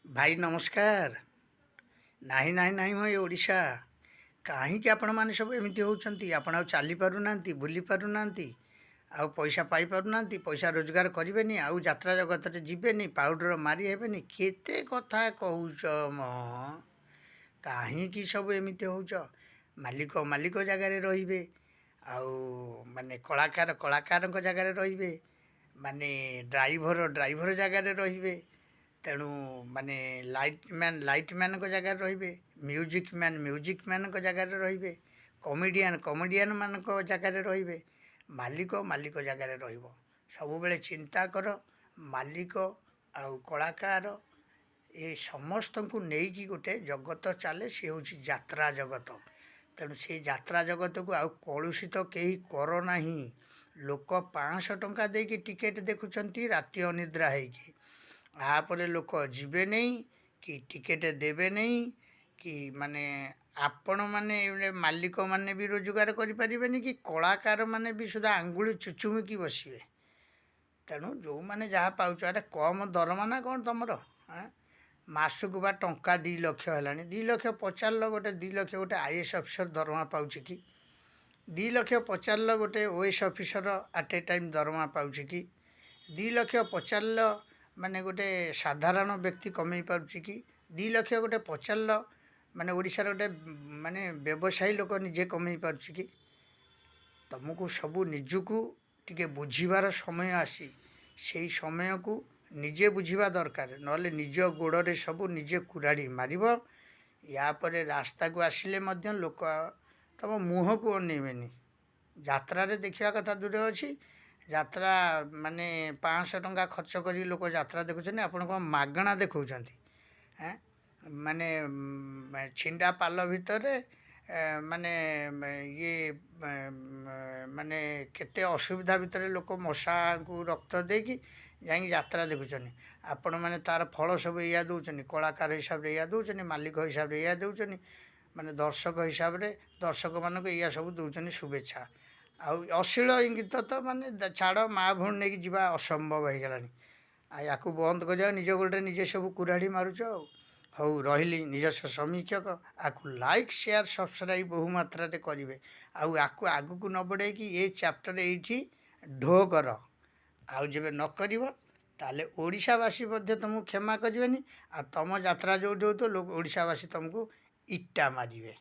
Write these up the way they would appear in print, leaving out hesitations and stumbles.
ଭାଇ ନମସ୍କାର। ନାହିଁ ନାହିଁ ନାହିଁ ମୋ ଏ ଓଡ଼ିଶା, କାହିଁକି ଆପଣମାନେ ସବୁ ଏମିତି ହେଉଛନ୍ତି? ଆପଣ ଆଉ ଚାଲିପାରୁନାହାନ୍ତି, ବୁଲି ପାରୁନାହାନ୍ତି, ଆଉ ପଇସା ପାଇପାରୁନାହାନ୍ତି, ପଇସା ରୋଜଗାର କରିବେନି, ଆଉ ଯାତ୍ରା ଜଗତରେ ଯିବେନି, ପାଉଡ଼ର ମାରି ହେବେନି। କେତେ କଥା କହୁଛ ମ, କାହିଁକି ସବୁ ଏମିତି ହେଉଛ? ମାଲିକ ମାଲିକ ଜାଗାରେ ରହିବେ, ଆଉ ମାନେ କଳାକାର କଳାକାରଙ୍କ ଜାଗାରେ ରହିବେ, ମାନେ ଡ୍ରାଇଭର ଡ୍ରାଇଭର ଜାଗାରେ ରହିବେ। ତେଣୁ ମାନେ ଲାଇଟ୍ ମ୍ୟାନ୍ଙ୍କ ଜାଗାରେ ରହିବେ, ମ୍ୟୁଜିକ୍ ମ୍ୟାନ୍ଙ୍କ ଜାଗାରେ ରହିବେ, କମେଡ଼ିଆନ୍ ମାନଙ୍କ ଜାଗାରେ ରହିବେ, ମାଲିକ ଜାଗାରେ ରହିବ। ସବୁବେଳେ ଚିନ୍ତା କର, ମାଲିକ ଆଉ କଳାକାର ଏ ସମସ୍ତଙ୍କୁ ନେଇକି ଗୋଟେ ଜଗତ ଚାଲେ, ସେ ହେଉଛି ଯାତ୍ରା ଜଗତ। ତେଣୁ ସେଇ ଯାତ୍ରା ଜଗତକୁ ଆଉ କଳୁଷିତ କେହି କର ନାହିଁ। ଲୋକ 500 ଟଙ୍କା ଦେଇକି ଟିକେଟ୍ ଦେଖୁଛନ୍ତି ରାତି ଅନିଦ୍ରା ହେଇକି। ତାପରେ ଲୋକ ଯିବେ ନେଇ କି ଟିକେଟ୍ ଦେବେ ନେଇ କି ମାନେ ଆପଣମାନେ ମାଲିକମାନେ ବି ରୋଜଗାର କରିପାରିବେନି, କି କଳାକାରମାନେ ବି ସୁଦ୍ଧା ଆଙ୍ଗୁଳି ଚୁଚୁମିକି ବସିବେ। ତେଣୁ ଯେଉଁମାନେ ଯାହା ପାଉଛ, ଆରେ କମ୍ ଦରମା ନା କ'ଣ ତୁମର? ମାସକୁ ବା ଟଙ୍କା 2 ଲକ୍ଷ ହେଲାଣି। 2 ଲକ୍ଷ ପଚାରିଲ, ଗୋଟେ 2 ଲକ୍ଷ ଗୋଟେ IAS ଅଫିସର ଦରମା ପାଉଛି କି? 2 ଲକ୍ଷ ପଚାରିଲ ଗୋଟେ OS officer at a time ଦରମା ପାଉଛି କି? 2 ଲକ୍ଷ ପଚାରିଲ ମାନେ ଗୋଟେ ସାଧାରଣ ବ୍ୟକ୍ତି କମେଇ ପାରୁଛି କି? 2 ଲକ୍ଷ ଗୋଟେ ପଚାରିଲ ମାନେ ଓଡ଼ିଶାର ଗୋଟେ ମାନେ ବ୍ୟବସାୟୀ ଲୋକ ନିଜେ କମେଇ ପାରୁଛି କି? ତୁମକୁ ସବୁ ନିଜକୁ ଟିକେ ବୁଝିବାର ସମୟ ଆସି, ସେଇ ସମୟକୁ ନିଜେ ବୁଝିବା ଦରକାର। ନହେଲେ ନିଜ ଗୋଡ଼ରେ ସବୁ ନିଜେ କୁରାଢ଼ି ମାରିବ। ୟା ପରେ ରାସ୍ତାକୁ ଆସିଲେ ମଧ୍ୟ ଲୋକ ତୁମ ମୁହଁକୁ ଅନେଇବେନି। ଯାତ୍ରାରେ ଦେଖିବା କଥା ଦୂରେ ଅଛି, ଯାତ୍ରା ମାନେ 500 ଟଙ୍କା ଖର୍ଚ୍ଚ କରି ଲୋକ ଯାତ୍ରା ଦେଖୁଛନ୍ତି, ଆପଣ କ'ଣ ମାଗଣା ଦେଖାଉଛନ୍ତି? ମାନେ ଛିଣ୍ଡା ପାଲ ଭିତରେ ମାନେ ଇଏ ମାନେ କେତେ ଅସୁବିଧା ଭିତରେ ଲୋକ ମଶାଙ୍କୁ ରକ୍ତ ଦେଇକି ଯାଇକି ଯାତ୍ରା ଦେଖୁଛନ୍ତି। ଆପଣମାନେ ତା'ର ଫଳ ସବୁ ଏଇଆ ଦେଉଛନ୍ତି, କଳାକାର ହିସାବରେ ଏଇଆ ଦେଉଛନ୍ତି, ମାଲିକ ହିସାବରେ ଏଇଆ ଦେଉଛନ୍ତି, ମାନେ ଦର୍ଶକ ହିସାବରେ ଦର୍ଶକମାନଙ୍କୁ ଏଇଆ ସବୁ ଦେଉଛନ୍ତି ଶୁଭେଚ୍ଛା। ଆଉ ଅଶ୍ଳୀଳ ଇଙ୍ଗିତ ତ ମାନେ ଛାଡ଼, ମା' ଭଉଣୀ ନେଇକି ଯିବା ଅସମ୍ଭବ ହେଇଗଲାଣି। ଆଉ ୟାକୁ ବନ୍ଦ କରିବାକୁ ନିଜ ଗୋଡ଼ରେ ନିଜେ ସବୁ କୁରାଢ଼ି ମାରୁଛ ଆଉ। ହଉ, ରହିଲି ନିଜସ୍ୱ ସମୀକ୍ଷକ। ଆକୁ ଲାଇକ୍, ସେୟାର, ସବସ୍କ୍ରାଇବ୍ ବହୁ ମାତ୍ରାରେ କରିବେ। ଆଉ ଆକୁ ଆଗକୁ ନ ବଢ଼େଇକି ଏ ଚାପ୍ଟର ଏଇଠି ଢୋ କର। ଆଉ ଯେବେ ନ କରିବ ତାହେଲେ ଓଡ଼ିଶାବାସୀ ମଧ୍ୟ ତୁମକୁ କ୍ଷମା କରିବେନି। ଆଉ ତୁମ ଯାତ୍ରା ଯେଉଁଠି ହେଉଥିବ ଓଡ଼ିଶାବାସୀ ତୁମକୁ ଇଟା ମାରିବେ,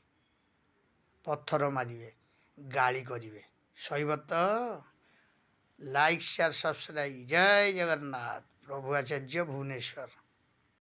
ପଥର ମାରିବେ, ଗାଳି କରିବେ। ସହିବ ତ? Like, share, subscribe. ଜୟ ଜଗନ୍ନାଥ। ପ୍ରଭୁ ଆଚାର୍ଯ୍ୟ ଭୁବନେଶ୍ୱର।